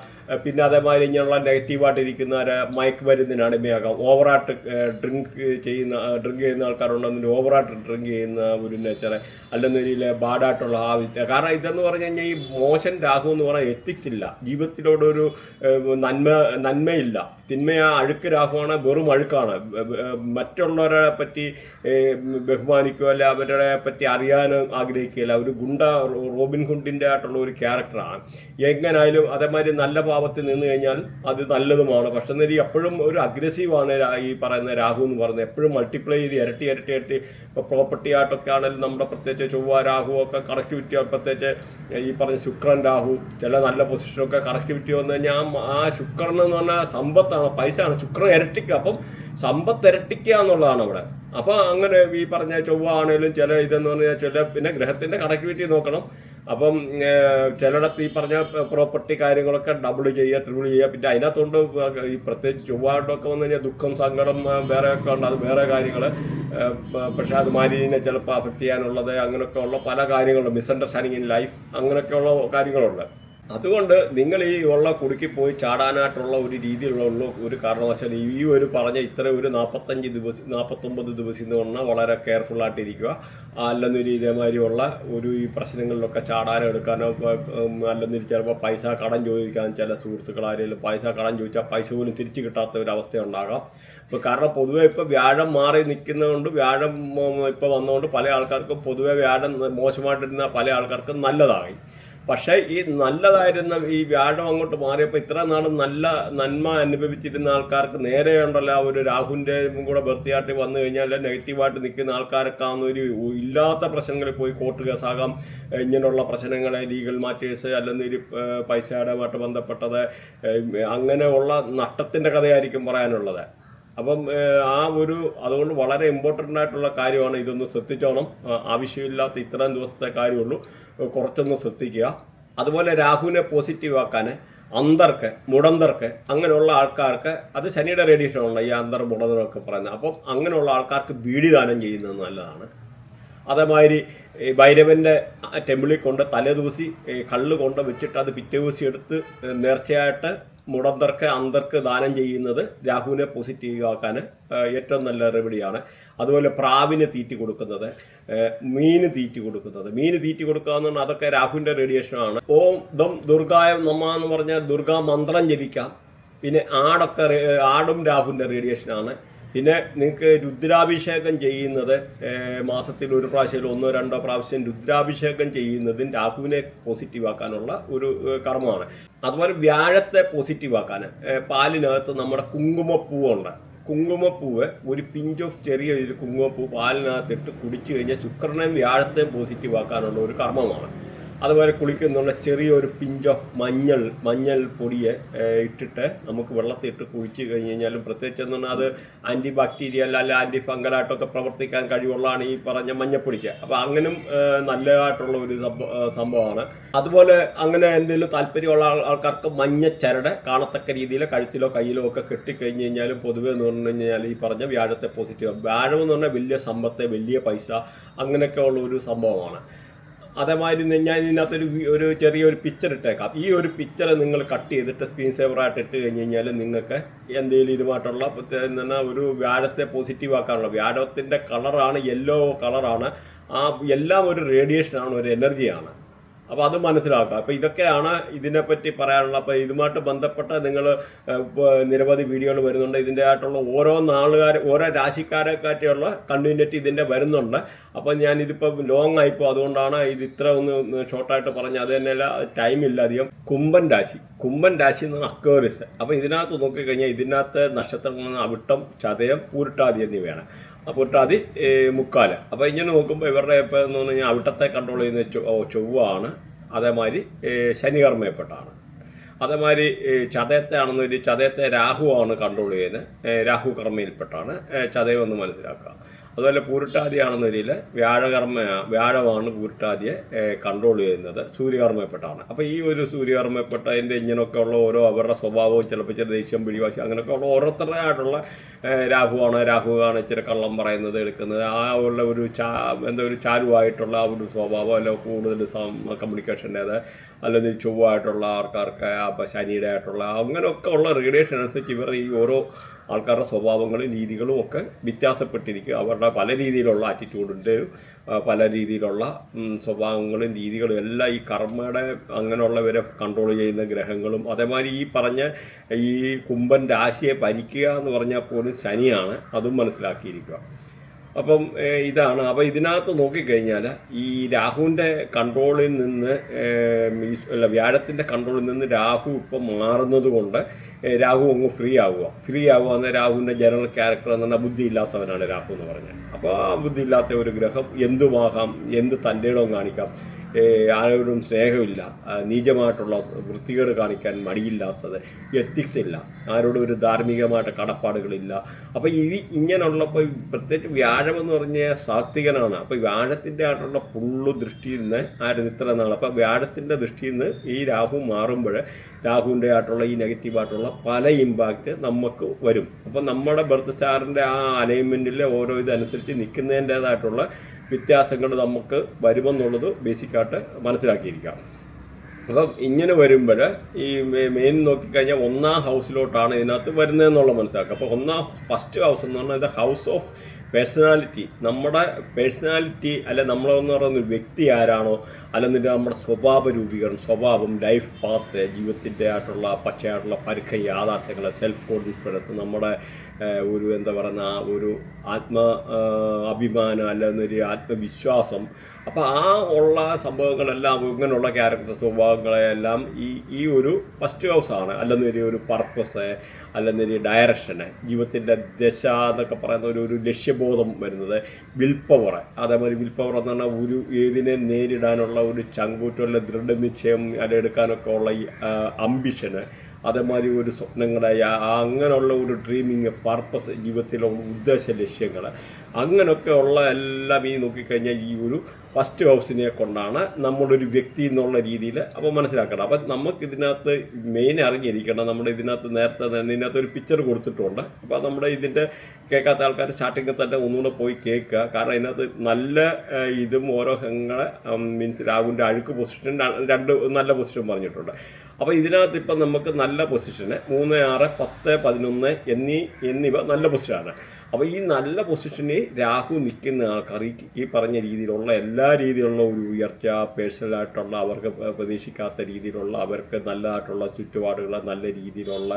പിന്നെ അതേമാതിരി ഇങ്ങനെയുള്ള നെഗറ്റീവായിട്ടിരിക്കുന്നവരെ മയക്കുമരുന്നിന് അടിമയാകാം. ഓവറായിട്ട് ഡ്രിങ്ക് ചെയ്യുന്ന ആൾക്കാരുണ്ടെന്നില്ല, ഓവറായിട്ട് ഡ്രിങ്ക് ചെയ്യുന്ന ഒരു നേച്ചറെ, അല്ലെന്നൊരിയിൽ ബാഡായിട്ടുള്ള കാരണം ഇതെന്ന് പറഞ്ഞു കഴിഞ്ഞാൽ ഈ മോശൻ രാഹു എന്ന് പറഞ്ഞാൽ എത്തിക്സ് ഇല്ല, ജീവിതത്തിലോടൊരു നന്മയില്ല. തിന്മയാ അഴുക്ക് രാഹുവാണ്, വെറും അഴുക്കാണ്. മറ്റുള്ളവരെ പറ്റി ബഹുമാനിക്കുക, അല്ലെ അവരെ പറ്റി അറിയാനും ആഗ്രഹിക്കുകയില്ല. ഒരു ഗുണ്ട, റോബിൻ ഹുഡിൻ്റെ ആയിട്ടുള്ള ഒരു ക്യാരക്ടറാണ്. എങ്ങനായാലും അതേമാതിരി നല്ല പാപത്തിൽ നിന്ന് കഴിഞ്ഞാൽ അത് നല്ലതുമാണ്. പക്ഷെ എന്നാൽ എപ്പോഴും ഒരു അഗ്രസീവാണ് ഈ പറയുന്ന രാഹു എന്ന് പറയുന്നത്. എപ്പോഴും മൾട്ടിപ്ലൈ ചെയ്ത് ഇരട്ടി ഇപ്പോൾ പ്രോപ്പർട്ടി ആയിട്ടൊക്കെ ആണെങ്കിലും നമ്മുടെ പ്രത്യേകിച്ച് ചൊവ്വ രാഹു ഒക്കെ കണക്ടിവിറ്റി, പ്രത്യേകിച്ച് ഈ പറഞ്ഞ ശുക്രൻ രാഹു ചില നല്ല പൊസിഷനൊക്കെ കണക്ടിവിറ്റി വന്നു കഴിഞ്ഞാൽ ആ ശുക്രൻ എന്ന് പറഞ്ഞാൽ സമ്പത്താണ്, പൈസയാണ്. ശുക്രൻ ഇരട്ടിക്കുക, അപ്പം സമ്പത്ത് ഇരട്ടിക്കുക എന്നുള്ളതാണ് അവിടെ. അപ്പോൾ അങ്ങനെ ഈ പറഞ്ഞ ചൊവ്വ ആണെങ്കിലും ചില ഇതെന്ന് പറഞ്ഞാൽ പിന്നെ ഗ്രഹത്തിൻ്റെ കണക്ടിവിറ്റി നോക്കണം. അപ്പം ചിലയിടത്ത് ഈ പറഞ്ഞ പ്രോപ്പർട്ടി കാര്യങ്ങളൊക്കെ ഡബിൾ ചെയ്യുക, ട്രിപ്പിൾ ചെയ്യുക. പിന്നെ അതിനകത്തുകൊണ്ട് ഈ പ്രത്യേകിച്ച് ചൊവ്വായിട്ടൊക്കെ വന്നു കഴിഞ്ഞാൽ ദുഃഖം, സങ്കടം വേറെയൊക്കെ ഉണ്ട്, അത് വേറെ കാര്യങ്ങൾ. പക്ഷേ അത് മാരീനെ ചിലപ്പോൾ അഫക്റ്റ് ചെയ്യാനുള്ളത്, അങ്ങനെയൊക്കെ ഉള്ള പല കാര്യങ്ങളുണ്ട്. മിസ്അണ്ടർസ്റ്റാൻഡിങ് ഇൻ ലൈഫ്, അങ്ങനെയൊക്കെയുള്ള കാര്യങ്ങളുണ്ട്. അതുകൊണ്ട് നിങ്ങൾ ഈ ഉള്ള കുടുക്കി പോയി ചാടാനായിട്ടുള്ള ഒരു രീതിയിലുള്ള ഒരു കാരണവശാലും ഈ ഒരു പറഞ്ഞ ഇത്ര ഒരു 49 ദിവസം എന്ന് പറഞ്ഞാൽ വളരെ കെയർഫുള്ളായിട്ടിരിക്കുക. അല്ലെന്നൊരു ഇതേമാതിരിയുള്ള ഈ പ്രശ്നങ്ങളിലൊക്കെ ചാടാനോ എടുക്കാനോ, അല്ലെന്നൊരു ചിലപ്പോൾ പൈസ കടം ചോദിക്കാൻ ചില സുഹൃത്തുക്കളാരെങ്കിലും പൈസ കടം ചോദിച്ചാൽ പൈസ പോലും തിരിച്ചു കിട്ടാത്ത ഒരു അവസ്ഥ ഉണ്ടാകാം. ഇപ്പോൾ കാരണം പൊതുവെ ഇപ്പോൾ വ്യാഴം മാറി നിൽക്കുന്നതുകൊണ്ട്, വ്യാഴം ഇപ്പോൾ വന്നതുകൊണ്ട് പല ആൾക്കാർക്കും പൊതുവെ വ്യാഴം മോശമായിട്ടിരുന്ന പല ആൾക്കാർക്കും നല്ലതായി. പക്ഷേ ഈ നല്ലതായിരുന്ന ഈ വ്യാഴം അങ്ങോട്ട് മാറിയപ്പോൾ ഇത്ര നാളും നന്മ അനുഭവിച്ചിരുന്ന ആൾക്കാർക്ക് നേരെയുണ്ടല്ലോ ഒരു രാഹുവിൻ്റെ കൂടെ ബർത്തിയായിട്ട് വന്നു കഴിഞ്ഞാൽ നെഗറ്റീവായിട്ട് നിൽക്കുന്ന ആൾക്കാരൊക്കെ ഒരു ഇല്ലാത്ത പ്രശ്നങ്ങളിൽ പോയി കോർട്ട് കേസാകാം, ഇങ്ങനെയുള്ള പ്രശ്നങ്ങളെ ലീഗൽ മാറ്റേഴ്സ്, അല്ലെങ്കിൽ പൈസയുമായിട്ട് ബന്ധപ്പെട്ടത്, അങ്ങനെയുള്ള നഷ്ടത്തിൻ്റെ കഥയായിരിക്കും പറയാനുള്ളത്. അപ്പം അതുകൊണ്ട് വളരെ ഇമ്പോർട്ടൻ്റ് ആയിട്ടുള്ള കാര്യമാണ്. ഇതൊന്ന് ശ്രദ്ധിച്ചോണം. ആവശ്യമില്ലാത്ത ഇത്രയും ദിവസത്തെ കാര്യമുള്ളൂ, കുറച്ചൊന്ന് ശ്രദ്ധിക്കുക. അതുപോലെ രാഹുവിനെ പോസിറ്റീവ് ആക്കാൻ അന്തർക്ക്, മുടന്തർക്ക്, അങ്ങനെയുള്ള ആൾക്കാർക്ക്, അത് ശനിയുടെ റേഡിയേഷനാണ് ഈ അന്തർ മുടന്തരൊക്കെ പറയുന്നത്. അപ്പം അങ്ങനെയുള്ള ആൾക്കാർക്ക് ബീഡി ദാനം ചെയ്യുന്നത് നല്ലതാണ്. അതേമാതിരി ഭൈരവൻ്റെ ടെമ്പിളിൽ കൊണ്ട് തലേദിവസി കള്ള് കൊണ്ട് വെച്ചിട്ട് അത് പിറ്റേ ദിവസം എടുത്ത് നേർച്ചയായിട്ട് മുടന്തർക്ക്, അന്തർക്ക് ദാനം ചെയ്യുന്നത് രാഹുവിനെ പോസിറ്റീവ് ആക്കാൻ ഏറ്റവും നല്ല റെമഡിയാണ്. അതുപോലെ പ്രാവിന് തീറ്റി കൊടുക്കുന്നത്, മീന് തീറ്റി കൊടുക്കുക എന്ന് പറഞ്ഞാൽ അതൊക്കെ രാഹുവിൻ്റെ റേഡിയേഷനാണ്. ഓം ദം ദുർഗായ നമ എന്ന് പറഞ്ഞാൽ ദുർഗാ മന്ത്രം ജപിക്കാം. പിന്നെ ആടും രാഹുവിൻ്റെ റേഡിയേഷനാണ്. പിന്നെ നിങ്ങൾക്ക് രുദ്രാഭിഷേകം ചെയ്യുന്നത് മാസത്തിൽ ഒരു പ്രാവശ്യം 1-2 പ്രാവശ്യം രുദ്രാഭിഷേകം ചെയ്യുന്നതും രാഹുവിനെ പോസിറ്റീവ് ആക്കാനുള്ള ഒരു കർമ്മമാണ്. അതുപോലെ വ്യാഴത്തെ പോസിറ്റീവ് ആക്കാൻ പാലിനകത്ത് നമ്മുടെ കുങ്കുമപ്പൂവുണ്ട്. കുങ്കുമപ്പൂവ് ഒരു പിഞ്ച് ഓഫ് ചെറിയൊരു കുങ്കുമപ്പൂ പാലിനകത്തിട്ട് കുടിച്ചു കഴിഞ്ഞാൽ ശുക്രനെയും വ്യാഴത്തെയും പോസിറ്റീവ് ആക്കാനുള്ള ഒരു കർമ്മമാണ്. അതുപോലെ കുളിക്കുന്നുള്ള ചെറിയൊരു പിഞ്ചോ മഞ്ഞൾ പൊടിയെ ഇട്ടിട്ട് നമുക്ക് വെള്ളത്തിട്ട് കുഴിച്ച് കഴിഞ്ഞ് കഴിഞ്ഞാലും പ്രത്യേകിച്ച് എന്ന് പറഞ്ഞാൽ അത് ആൻറ്റി ബാക്ടീരിയൽ അല്ല ആൻറ്റി ഫംഗലായിട്ടൊക്കെ പ്രവർത്തിക്കാൻ കഴിവുള്ളതാണ് ഈ പറഞ്ഞ മഞ്ഞപ്പൊടിക്ക്. അപ്പോൾ അങ്ങനും നല്ലതായിട്ടുള്ള ഒരു സംഭവമാണ്. അതുപോലെ അങ്ങനെ എന്തെങ്കിലും താല്പര്യമുള്ള ആൾക്കാർക്ക് മഞ്ഞച്ചരട് കാണത്തക്ക രീതിയിൽ കഴുത്തിലോ കയ്യിലോ ഒക്കെ കെട്ടിക്കഴിഞ്ഞ് കഴിഞ്ഞാലും പൊതുവെ എന്ന് പറഞ്ഞു കഴിഞ്ഞാൽ ഈ പറഞ്ഞ വ്യാഴത്തെ പോസിറ്റീവ്. വ്യാഴം എന്ന് പറഞ്ഞാൽ വലിയ സമ്പത്ത്, വലിയ പൈസ, അങ്ങനെയൊക്കെ ഉള്ള ഒരു സംഭവമാണ്. അതേമാതിരി ഞാൻ ഇതിനകത്തൊരു ചെറിയൊരു പിക്ചർ ഇട്ടേക്കാം. ഈ ഒരു പിക്ചർ നിങ്ങൾ കട്ട് ചെയ്തിട്ട് സ്ക്രീൻ സേവറായിട്ട് ഇട്ട് കഴിഞ്ഞ് കഴിഞ്ഞാൽ നിങ്ങൾക്ക് എന്തെങ്കിലും ഇതുമായിട്ടുള്ള ഒരു വ്യാഴത്തെ പോസിറ്റീവ് ആക്കാനുള്ള, വ്യാഴത്തിൻ്റെ കളറാണ് യെല്ലോ കളറാണ്, എല്ലാം ഒരു റേഡിയേഷനാണ്, ഒരു എനർജിയാണ്. അപ്പോൾ അത് മനസ്സിലാക്കുക. അപ്പോൾ ഇതൊക്കെയാണ് ഇതിനെപ്പറ്റി പറയാനുള്ള. അപ്പോൾ ഇതുമായിട്ട് ബന്ധപ്പെട്ട നിങ്ങൾ നിരവധി വീഡിയോകൾ വരുന്നുണ്ട്. ഇതിൻ്റെ ആയിട്ടുള്ള ഓരോ രാശിക്കാരെക്കാറ്റിയുള്ള കണ്ടിന്യൂറ്റി ഇതിൻ്റെ വരുന്നുണ്ട്. അപ്പോൾ ഞാനിതിപ്പോൾ ലോങ് ആയിപ്പോൾ അതുകൊണ്ടാണ് ഇത് ഇത്ര ഒന്ന് ഷോർട്ടായിട്ട് പറഞ്ഞത്. അത് തന്നെയല്ല, ടൈമില്ല അധികം. കുംഭൻ രാശി എന്ന് പറഞ്ഞാൽ അക്വേറിയസ്. അപ്പോൾ ഇതിനകത്ത് നോക്കിക്കഴിഞ്ഞാൽ ഇതിനകത്ത് നക്ഷത്രങ്ങൾ അവിട്ടം, ചതയം, പൂരിട്ടാതി എന്നിവയാണ്. പൂരിട്ടാതി മുക്കാല്. അപ്പോൾ ഇങ്ങനെ നോക്കുമ്പോൾ ഇവരുടെ ഇപ്പോൾ എന്ന് പറഞ്ഞു കഴിഞ്ഞാൽ അവിട്ടത്തെ കൺട്രോൾ ചെയ്യുന്ന ചൊവ്വാണ്. അതേമാതിരി ശനികർമ്മയപ്പെട്ടാണ്. അതേമാതിരി ചതയത്തെ രാഹുവാണ് കൺട്രോൾ ചെയ്യുന്നത്. രാഹു കർമ്മയിൽപ്പെട്ടാണ് ചതയം എന്ന് മനസ്സിലാക്കുക. അതുപോലെ പൂരിട്ടാദിയാണെന്ന രീതിയിൽ വ്യാഴമാണ് പൂരിട്ടാദിയെ കൺട്രോൾ ചെയ്യുന്നത്. സൂര്യകർമ്മയപ്പെട്ടാണ്. അപ്പോൾ ഈ ഒരു സൂര്യകർമ്മയപ്പെട്ടതിൻ്റെ ഇങ്ങനെയൊക്കെ ഉള്ള ഓരോ അവരുടെ സ്വഭാവവും ചിലപ്പോൾ ചില ദേഷ്യം, പിടിവാശി, അങ്ങനെയൊക്കെ ഉള്ള ഓരോരുത്തരുടെ ആയിട്ടുള്ള രാഹുവാണ് ഇച്ചിരി കള്ളം പറയുന്നത്, എടുക്കുന്നത്, ആ ഉള്ള ഒരു ഒരു ചാലുവായിട്ടുള്ള ആ ഒരു സ്വഭാവം, അല്ല കൂടുതൽ കമ്മ്യൂണിക്കേഷൻ്റേത്, അല്ലെങ്കിൽ ചൊവ്വായിട്ടുള്ള ആൾക്കാർക്ക് അപ്പോൾ ശനിയുടെ ആയിട്ടുള്ള അങ്ങനെയൊക്കെ ഉള്ള റേഡിയേഷൻ അനുസരിച്ച് ഇവർ ഈ ഓരോ ആൾക്കാരുടെ സ്വഭാവങ്ങളും രീതികളും ഒക്കെ വ്യത്യാസപ്പെട്ടിരിക്കും. അവരുടെ പല രീതിയിലുള്ള ആറ്റിറ്റ്യൂഡിൻ്റെ, പല രീതിയിലുള്ള സ്വഭാവങ്ങളും രീതികളും എല്ലാം ഈ കർമ്മയുടെ അങ്ങനെയുള്ളവരെ കൺട്രോൾ ചെയ്യുന്ന ഗ്രഹങ്ങളും. അതേമാതിരി ഈ പറഞ്ഞ ഈ കുംഭൻ രാശിയെ ഭരിക്കുക എന്ന് പറഞ്ഞാൽ പോലും ശനിയാണ്, അതും മനസ്സിലാക്കിയിരിക്കുക. അപ്പം ഇതാണ്. അപ്പോൾ ഇതിനകത്ത് നോക്കിക്കഴിഞ്ഞാൽ ഈ രാഹുവിൻ്റെ കൺട്രോളിൽ നിന്ന് വ്യാഴത്തിൻ്റെ കൺട്രോളിൽ നിന്ന് രാഹു ഇപ്പം മാറുന്നത് കൊണ്ട് രാഹു അങ്ങ് ഫ്രീ ആവുക എന്നാൽ രാഹുവിൻ്റെ ജനറൽ ക്യാരക്ടർ എന്ന് പറഞ്ഞാൽ ബുദ്ധിയില്ലാത്തവനാണ് രാഹു എന്ന് പറഞ്ഞാൽ. അപ്പോൾ ആ ബുദ്ധിയില്ലാത്ത ഒരു ഗ്രഹം എന്തുമാകാം, എന്ത് തൻ്റെ ഇടവും കാണിക്കാം, ആരോടും സ്നേഹമില്ല, നീചമായിട്ടുള്ള വൃത്തികേട് കാണിക്കാൻ മടിയില്ലാത്തത്, എത്തിക്സ് ഇല്ല, ആരോടും ഒരു ധാർമ്മികമായിട്ട് കടപ്പാടുകളില്ല. അപ്പോൾ ഇങ്ങനെയുള്ളപ്പോൾ പ്രത്യേകിച്ച് വ്യാഴമെന്ന് പറഞ്ഞാൽ സാത്വികനാണ്. അപ്പോൾ വ്യാഴത്തിൻ്റെ ആയിട്ടുള്ള പുള്ളു ദൃഷ്ടിയിൽ നിന്ന് ഇത്ര നാൾ, അപ്പോൾ വ്യാഴത്തിൻ്റെ ദൃഷ്ടിയിൽ നിന്ന് ഈ രാഹു മാറുമ്പോൾ രാഹുവിൻ്റെ ആയിട്ടുള്ള ഈ നെഗറ്റീവായിട്ടുള്ള പല ഇമ്പാക്റ്റ് നമുക്ക് വരും. അപ്പോൾ നമ്മുടെ ബർത്ത് സ്റ്റാറിൻ്റെ ആ അലൈൻമെൻറ്റിലെ ഓരോ ഇതനുസരിച്ച് നിൽക്കുന്നതിൻ്റേതായിട്ടുള്ള വ്യത്യാസങ്ങൾ നമുക്ക് വരുമെന്നുള്ളത് ബേസിക്കായിട്ട് മനസ്സിലാക്കിയിരിക്കാം. അപ്പം ഇങ്ങനെ വരുമ്പോൾ ഈ മെയിൻ നോക്കിക്കഴിഞ്ഞാൽ 1ാം ഹൗസിലോട്ടാണ് ഇതിനകത്ത് വരുന്നതെന്നുള്ള മനസ്സിലാക്കുക. അപ്പോൾ ഫസ്റ്റ് ഹൗസ് എന്ന് പറഞ്ഞാൽ ഇത് ഹൗസ് ഓഫ് പേഴ്സണാലിറ്റി. നമ്മുടെ പേഴ്സണാലിറ്റി അല്ലെ നമ്മളെന്ന് പറയുന്ന വ്യക്തി ആരാണോ, അല്ലെങ്കിൽ നമ്മുടെ സ്വഭാവ രൂപീകരണം, സ്വഭാവം, ലൈഫ് പാത്ത്, ജീവിതത്തിൻ്റെ ആയിട്ടുള്ള പച്ചയായിട്ടുള്ള പരുക്ക യാഥാർത്ഥ്യങ്ങൾ, സെൽഫ് കോൺഫിഡൻസ്, നമ്മുടെ ഒരു ഒരു അഭിമാനം അല്ലെങ്കിൽ ആത്മവിശ്വാസം. അപ്പോൾ ആ ഉള്ള സംഭവങ്ങളെല്ലാം ഇങ്ങനെയുള്ള ക്യാരക്ടർ സ്വഭാവങ്ങളെല്ലാം ഈ ഒരു ഫസ്റ്റ് ഹൗസാണ്. അല്ലെങ്കിൽ ഒരു പർപ്പസ്, അല്ലെങ്കിൽ ഡയറക്ഷന്, ജീവിതത്തിൻ്റെ ദശ എന്നൊക്കെ പറയുന്ന ഒരു ലക്ഷ്യബോധം വരുന്നത്, വിൽ പവർ. അതേമാതിരി വിൽ പവർ എന്ന് പറഞ്ഞാൽ ഏതിനെ നേരിടാനുള്ള ഒരു ചങ്കൂറ്റം, അല്ല ദൃഢനിശ്ചയം, അല്ല എടുക്കാനൊക്കെ ഉള്ള ഈ അംബിഷന്, അതേമാതിരി ഒരു സ്വപ്നങ്ങളെ അങ്ങനെയുള്ള ഒരു ഡ്രീമിങ് പർപ്പസ് ജീവിതത്തിലുള്ള ഉദ്ദേശ ലക്ഷ്യങ്ങൾ അങ്ങനെയൊക്കെ ഉള്ള എല്ലാം ഈ നോക്കിക്കഴിഞ്ഞാൽ ഈ ഒരു ഫസ്റ്റ് ഹൗസിനെ കൊണ്ടാണ് നമ്മളൊരു വ്യക്തി എന്നുള്ള രീതിയിൽ അപ്പോൾ മനസ്സിലാക്കണം. അപ്പം നമുക്കിതിനകത്ത് മെയിൻ അറിഞ്ഞിരിക്കണം. നമ്മുടെ ഇതിനകത്ത് നേരത്തെ തന്നെ ഇതിനകത്ത് ഒരു പിക്ചർ കൊടുത്തിട്ടുണ്ട്. അപ്പോൾ നമ്മുടെ ഇതിൻ്റെ കേൾക്കാത്ത ആൾക്കാർ സ്റ്റാർട്ടിങ്ങിൽ തന്നെ ഒന്നുകൂടെ പോയി കേൾക്കുക. കാരണം ഇതിനകത്ത് നല്ല ഇതും ഓരോ ഗ്രഹങ്ങളെ മീൻസ് രാഹുവിൻ്റെ അഴുക്ക് പൊസിഷൻ 2 നല്ല പൊസിഷൻ പറഞ്ഞിട്ടുണ്ട്. അപ്പോൾ ഇതിനകത്ത് ഇപ്പം നമുക്ക് നല്ല പൊസിഷന് 3, 6, 10, 11 എന്നിവ നല്ല പൊസിഷനാണ്. അപ്പോൾ ഈ നല്ല പൊസിഷനിൽ രാഹു നിൽക്കുന്ന ആൾക്കാർ ഈ പറഞ്ഞ രീതിയിലുള്ള എല്ലാ രീതിയിലുള്ള ഒരു ഉയർച്ച, പേഴ്സണലായിട്ടുള്ള അവർക്ക് പ്രതീക്ഷിക്കാത്ത രീതിയിലുള്ള അവർക്ക് നല്ലതായിട്ടുള്ള ചുറ്റുപാടുകൾ, നല്ല രീതിയിലുള്ള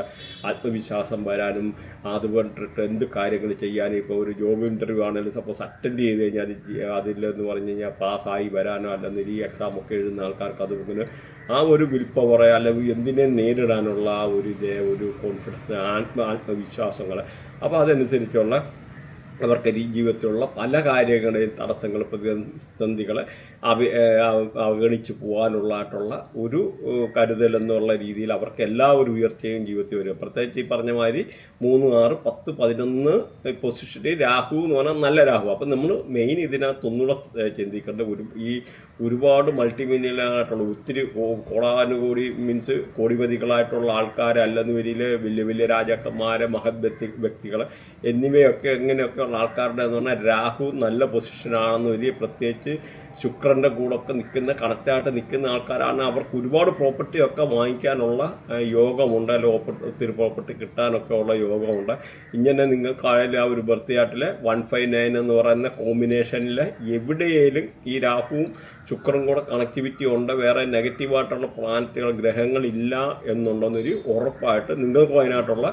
ആത്മവിശ്വാസം വരാനും അതുകൊണ്ടിട്ട് എന്ത് കാര്യങ്ങൾ ചെയ്യാനും ഇപ്പോൾ ഒരു ജോബ് ഇൻ്റർവ്യൂ ആണെങ്കിലും സപ്പോസ് അറ്റൻഡ് ചെയ്ത് കഴിഞ്ഞാൽ അതിലെന്ന് പറഞ്ഞു കഴിഞ്ഞാൽ പാസ്സായി വരാനോ അല്ലെങ്കിൽ ഈ എക്സാമൊക്കെ എഴുതുന്ന ആൾക്കാർക്ക് അതിങ്ങനെ ആ ഒരു വിൽ പവർ അല്ലെങ്കിൽ എന്തിനെ നേരിടാനുള്ള ആ ഒരു ഒരു കോൺഫിഡൻസ്, ആത്മവിശ്വാസങ്ങൾ അപ്പോൾ അതനുസരിച്ചുള്ള അവർക്ക് ജീവിതത്തിലുള്ള പല കാര്യങ്ങളെയും തടസ്സങ്ങൾ, പ്രതിസന്ധികൾ അവഗണിച്ച് പോകാനുള്ളതായിട്ടുള്ള ഒരു കരുതലെന്നുള്ള രീതിയിൽ അവർക്ക് എല്ലാ ഒരു ഉയർച്ചയും ജീവിതത്തിൽ വരും. പ്രത്യേകിച്ച് ഈ പറഞ്ഞ മാതിരി 3, 6, 10, 11 പൊസിഷനിൽ രാഹു എന്ന് പറഞ്ഞാൽ നല്ല രാഹു. അപ്പം നമ്മൾ മെയിൻ ഇതിനകത്തൊന്നുകൂടെ ചിന്തിക്കേണ്ട ഈ ഒരുപാട് മൾട്ടി മില്യനായിട്ടുള്ള ഒത്തിരി കോടാനുകോടി മീൻസ് കോടിപതികളായിട്ടുള്ള ആൾക്കാർ അല്ലെന്ന് വരിയിൽ വലിയ വലിയ രാജാക്കന്മാരെ, മഹത് വ്യക്തികൾ എന്നിവയൊക്കെ എങ്ങനെയൊക്കെ ആൾക്കാരുടെ എന്ന് പറഞ്ഞാൽ രാഹു നല്ല പൊസിഷനാണെന്ന് വലിയ പ്രത്യേകിച്ച് ശുക്രൻ്റെ കൂടൊക്കെ നിൽക്കുന്ന കണക്റ്റായിട്ട് നിൽക്കുന്ന ആൾക്കാരാണ്. അവർക്ക് ഒരുപാട് പ്രോപ്പർട്ടിയൊക്കെ വാങ്ങിക്കാനുള്ള യോഗമുണ്ട്, ഒത്തിരി പ്രോപ്പർട്ടി കിട്ടാനൊക്കെ ഉള്ള യോഗമുണ്ട്. ഇങ്ങനെ നിങ്ങൾക്കായാലും ആ ഒരു ബർത്ത് ചാർട്ടിൽ 159 എന്ന് പറയുന്ന കോമ്പിനേഷനിൽ എവിടെയെങ്കിലും ഈ രാഹുവും ശുക്രനും കൂടെ കണക്ടിവിറ്റി ഉണ്ട്, വേറെ നെഗറ്റീവായിട്ടുള്ള പ്ലാനറ്റുകൾ ഗ്രഹങ്ങളില്ല എന്നുണ്ടെന്നൊരു ഉറപ്പായിട്ട് നിങ്ങൾക്കും അതിനായിട്ടുള്ള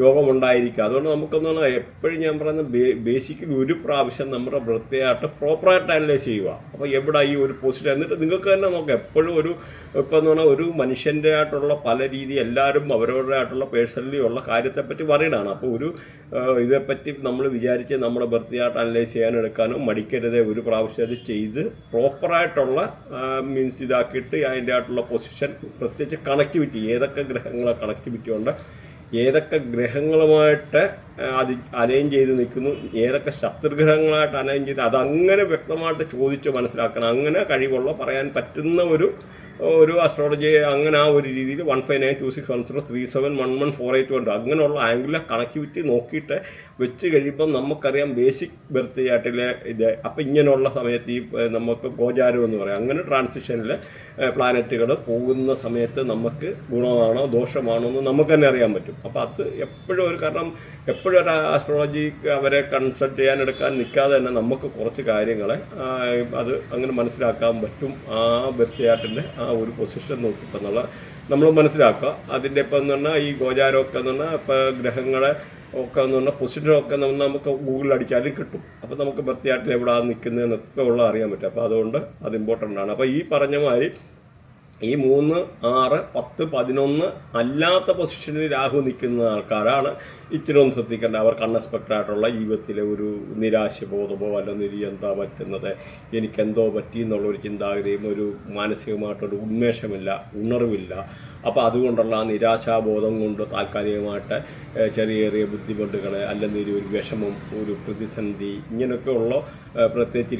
യോഗമുണ്ടായിരിക്കുക. അതുകൊണ്ട് നമുക്കൊന്നാണ് എപ്പോഴും ഞാൻ പറയുന്നത് ബേസിക്കലി ഒരു പ്രാവശ്യം നമ്മുടെ വൃത്തിയായിട്ട് പ്രോപ്പറായിട്ട് അനലൈസ് ചെയ്യുക. അപ്പോൾ എവിടെ ഈ ഒരു പോസിറ്റീവ് എന്നിട്ട് നിങ്ങൾക്ക് തന്നെ നോക്കാം. എപ്പോഴും ഇപ്പോൾ എന്ന് പറഞ്ഞാൽ ഒരു മനുഷ്യൻ്റെ ആയിട്ടുള്ള പല രീതി എല്ലാവരും അവരവരുടെ ആയിട്ടുള്ള പേഴ്സണലി ഉള്ള കാര്യത്തെപ്പറ്റി പറയണതാണ്. അപ്പോൾ ഇതേപ്പറ്റി നമ്മൾ വിചാരിച്ച് നമ്മുടെ വൃത്തിയായിട്ട് അനലൈസ് ചെയ്യാനെടുക്കാനോ മടിക്കരുത്. ഒരു പ്രാവശ്യം അത് ചെയ്ത് പ്രോപ്പറായിട്ടുള്ള മീൻസ് ഇതാക്കിയിട്ട് അതിൻ്റെ ആയിട്ടുള്ള പൊസിഷൻ, പ്രത്യേകിച്ച് കണക്ടിവിറ്റി, ഏതൊക്കെ ഗ്രഹങ്ങളെ കണക്ടിവിറ്റി ഉണ്ട്, ഏതൊക്കെ ഗ്രഹങ്ങളുമായിട്ട് അത് അലൈൻ ചെയ്ത് നിൽക്കുന്നു, ഏതൊക്കെ ശത്രുഗ്രഹങ്ങളായിട്ട് അലൈൻ ചെയ്ത് അതങ്ങനെ വ്യക്തമായിട്ട് ചോദിച്ച് മനസ്സിലാക്കണം. അങ്ങനെ കഴിവുള്ള പറയാൻ പറ്റുന്ന ഒരു അസ്ട്രോളജി അങ്ങനെ ആ ഒരു രീതിയിൽ 1592610371148 ഉണ്ട്. അങ്ങനെയുള്ള ആംഗുലർ കണക്ടിവിറ്റി നോക്കിയിട്ട് വെച്ച് കഴിയുമ്പോൾ നമുക്കറിയാം ബേസിക് ബർത്ത് ചാർട്ടിലെ ഇത്. അപ്പോൾ ഇങ്ങനെയുള്ള സമയത്ത് ഈ നമുക്ക് ഗോചാരം എന്ന് പറയാം. അങ്ങനെ ട്രാൻസിഷനിൽ പ്ലാനറ്റുകൾ പോകുന്ന സമയത്ത് നമുക്ക് ഗുണമാണോ ദോഷമാണോ എന്ന് നമുക്ക് തന്നെ അറിയാൻ പറ്റും. അപ്പോൾ അത് എപ്പോഴും കാരണം എപ്പോഴും ഒരു ആസ്ട്രോളജിക്ക് അവരെ കൺസൾട്ട് ചെയ്യാനെടുക്കാൻ നിൽക്കാതെ തന്നെ നമുക്ക് കുറച്ച് കാര്യങ്ങളെ അത് അങ്ങനെ മനസ്സിലാക്കാൻ പറ്റും. ആ ബർത്ത് ചാർട്ടിൻ്റെ ആ ഒരു പൊസിഷൻ നോക്കിയിട്ടെന്നുള്ള നമ്മൾ മനസ്സിലാക്കുക. അതിൻ്റെ ഇപ്പം എന്ന് പറഞ്ഞാൽ ഈ ഗോചാരമൊക്കെ എന്ന് പറഞ്ഞാൽ ഇപ്പോൾ ഗ്രഹങ്ങളെ ഒക്കെ എന്ന് പറഞ്ഞാൽ പൊസിഷനൊക്കെ നമുക്ക് ഗൂഗിളിൽ അടിച്ചാലും കിട്ടും. അപ്പോൾ നമുക്ക് ബർത്ത് ചാർട്ടിൽ എവിടെയാണ് നിൽക്കുന്നതെന്നൊക്കെ ഉള്ള അറിയാൻ പറ്റും. അപ്പോൾ അതുകൊണ്ട് അത് ഇമ്പോർട്ടൻ്റ് ആണ്. അപ്പോൾ ഈ പറഞ്ഞ മാതിരി ഈ 3, 6, 10, 11 അല്ലാത്ത പൊസിഷനിൽ രാഹു നിൽക്കുന്ന ആൾക്കാരാണ് ഇച്ചിരി ഒന്ന് ശ്രദ്ധിക്കേണ്ടത്. അവർക്ക് അൺഎക്സ്പെക്റ്റഡ് ആയിട്ടുള്ള ജീവിതത്തിലെ ഒരു നിരാശബോധമോ അല്ലെങ്കിൽ എന്താ പറ്റുന്നത്, എനിക്കെന്തോ പറ്റി എന്നുള്ളൊരു ചിന്താഗതിയും ഒരു മാനസികമായിട്ടൊരു ഉന്മേഷമില്ല, ഉണർവില്ല. അപ്പോൾ അതുകൊണ്ടുള്ള ആ നിരാശാബോധം കൊണ്ട് താൽക്കാലികമായിട്ട് ചെറിയ ബുദ്ധിമുട്ടുകൾ അല്ലെങ്കിൽ ഒരു വിഷമം, ഒരു പ്രതിസന്ധി ഇങ്ങനെയൊക്കെ ഉള്ള പ്രത്യേകിച്ച്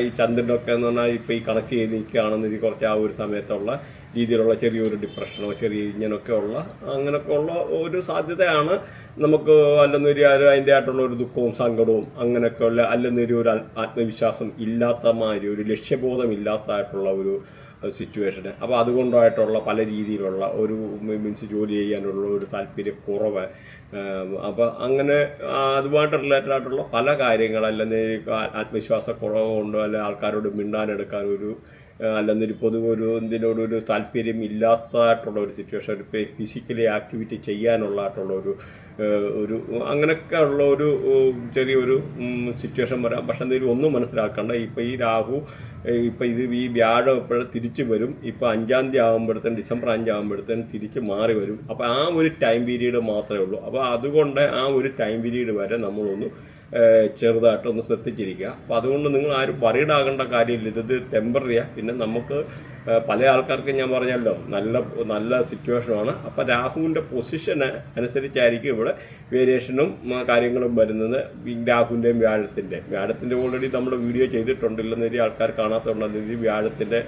ഈ ചന്ദ്രനൊക്കെ എന്ന് പറഞ്ഞാൽ ഇപ്പോൾ ഈ കണക്ട് ചെയ്ത് നിൽക്കുകയാണെന്ന് കുറച്ച് ആ ഒരു സമയത്തുള്ള രീതിയിലുള്ള ചെറിയൊരു ഡിപ്രഷനോ ഇങ്ങനെയൊക്കെ ഉള്ള ഒരു സാധ്യതയാണ് നമുക്ക്. അല്ലെന്നൊരു അതിൻ്റെ ആയിട്ടുള്ള ഒരു ദുഃഖവും സങ്കടവും അങ്ങനെയൊക്കെ ഉള്ള അല്ലെന്നൊരു ആത്മവിശ്വാസം ഇല്ലാത്ത മാതിരി ഒരു ലക്ഷ്യബോധം ഇല്ലാത്തതായിട്ടുള്ള ഒരു സിറ്റുവേഷന്. അപ്പോൾ അതുകൊണ്ടായിട്ടുള്ള പല രീതിയിലുള്ള ഒരു മീൻസ് ജോലി ചെയ്യാനുള്ള ഒരു താല്പര്യക്കുറവ്, അപ്പോൾ അങ്ങനെ അതുമായിട്ട് റിലേറ്റഡ് ആയിട്ടുള്ള പല കാര്യങ്ങൾ അല്ലെങ്കിൽ ആത്മവിശ്വാസക്കുറവ് കൊണ്ടോ അല്ലെങ്കിൽ ആൾക്കാരോട് മിണ്ടാനെടുക്കാൻ അല്ലെന്നൊരു പൊതുവെ എന്തിനോടൊരു താല്പര്യം ഇല്ലാത്തതായിട്ടുള്ള ഒരു സിറ്റുവേഷൻ, ഒരു ഫിസിക്കലി ആക്ടിവിറ്റി ചെയ്യാനുള്ളതായിട്ടുള്ള ഒരു അങ്ങനെയൊക്കെ ഉള്ള ഒരു ചെറിയൊരു സിറ്റുവേഷൻ വരാം. പക്ഷെ എന്തെങ്കിലും ഒന്നും മനസ്സിലാക്കേണ്ട, ഇപ്പോൾ ഈ രാഹു ഇപ്പോൾ ഈ വ്യാഴം എപ്പോഴും തിരിച്ചു വരും. ഇപ്പോൾ 5-ാം തീയതി ആകുമ്പോഴത്തേനും ഡിസംബർ 5 ആകുമ്പോഴത്തേനും തിരിച്ച് മാറി വരും. അപ്പോൾ ആ ഒരു ടൈം പീരീഡ് മാത്രമേ ഉള്ളൂ. അപ്പോൾ അതുകൊണ്ട് ആ ഒരു ടൈം പീരീഡ് വരെ നമ്മളൊന്ന് ചെറുതായിട്ടൊന്ന് ശ്രദ്ധിച്ചിരിക്കുക. അപ്പോൾ അതുകൊണ്ട് നിങ്ങൾ ആരും വറീഡാകേണ്ട കാര്യമില്ല. ഇത് ടെമ്പററിയാണ്. പിന്നെ നമുക്ക് പല ആൾക്കാർക്കും ഞാൻ പറഞ്ഞല്ലോ നല്ല സിറ്റുവേഷനാണ്. അപ്പോൾ രാഹുവിൻ്റെ പൊസിഷന് അനുസരിച്ചായിരിക്കും ഇവിടെ വേരിയേഷനും കാര്യങ്ങളും വരുന്നത്. രാഹുവിൻ്റെയും വ്യാഴത്തിൻ്റെ ഓൾറെഡി നമ്മൾ വീഡിയോ ചെയ്തിട്ടുണ്ടില്ലെന്നൊരു ആൾക്കാർ കാണാത്തുണ്ടെന്നൊരു വ്യാഴത്തിൻ്റെ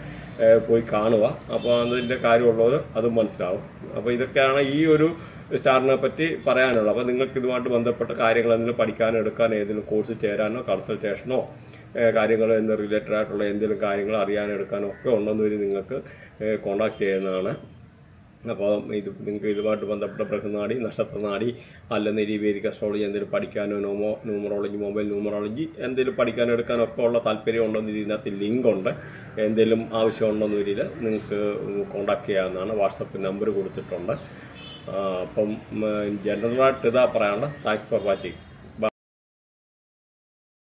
പോയി കാണുക. അപ്പോൾ അതിൻ്റെ കാര്യമുള്ളവർ അത് മനസ്സിലാവും. അപ്പോൾ ഇതൊക്കെയാണ് ഈ ഒരു സ്റ്റാറിനെ പറ്റി പറയാനുള്ളത്. അപ്പോൾ നിങ്ങൾക്ക് ഇതുമായിട്ട് ബന്ധപ്പെട്ട കാര്യങ്ങൾ എന്തെങ്കിലും പഠിക്കാനോ എടുക്കാനോ ഏതെങ്കിലും കോഴ്സ് ചേരാനോ കൺസൾട്ടേഷനോ കാര്യങ്ങൾ എന്ന് റിലേറ്റഡ് ആയിട്ടുള്ള എന്തെങ്കിലും കാര്യങ്ങൾ അറിയാനോ എടുക്കാനോ ഒക്കെ ഉണ്ടെന്നൊരു നിങ്ങൾക്ക് കോൺടാക്ട് ചെയ്യുന്നതാണ്. അപ്പോൾ നിങ്ങൾക്ക് ഇതുമായിട്ട് ബന്ധപ്പെട്ട ബൃഹനാടി, നക്ഷത്രനാടി, അല്ലെങ്കിൽ വേദിക് അസ്ട്രോളജി എന്തെങ്കിലും പഠിക്കാനോ ന്യൂമറോളജി, മൊബൈൽ ന്യൂമറോളജി എന്തെങ്കിലും പഠിക്കാനോ എടുക്കാനോ ഒക്കെ ഉള്ള താല്പര്യം ഉണ്ടെന്ന് ഇതിനകത്ത് ലിങ്ക് ഉണ്ട്. എന്തെങ്കിലും ആവശ്യമുണ്ടെന്ന് വരിൽ നിങ്ങൾക്ക് കോൺടാക്ട് ചെയ്യാവുന്നതാണ്. വാട്സപ്പ് നമ്പർ കൊടുത്തിട്ടുണ്ട്. അപ്പം ജനറലായിട്ട് ഇതാ പറയാനുള്ളത്. Thanks for watching.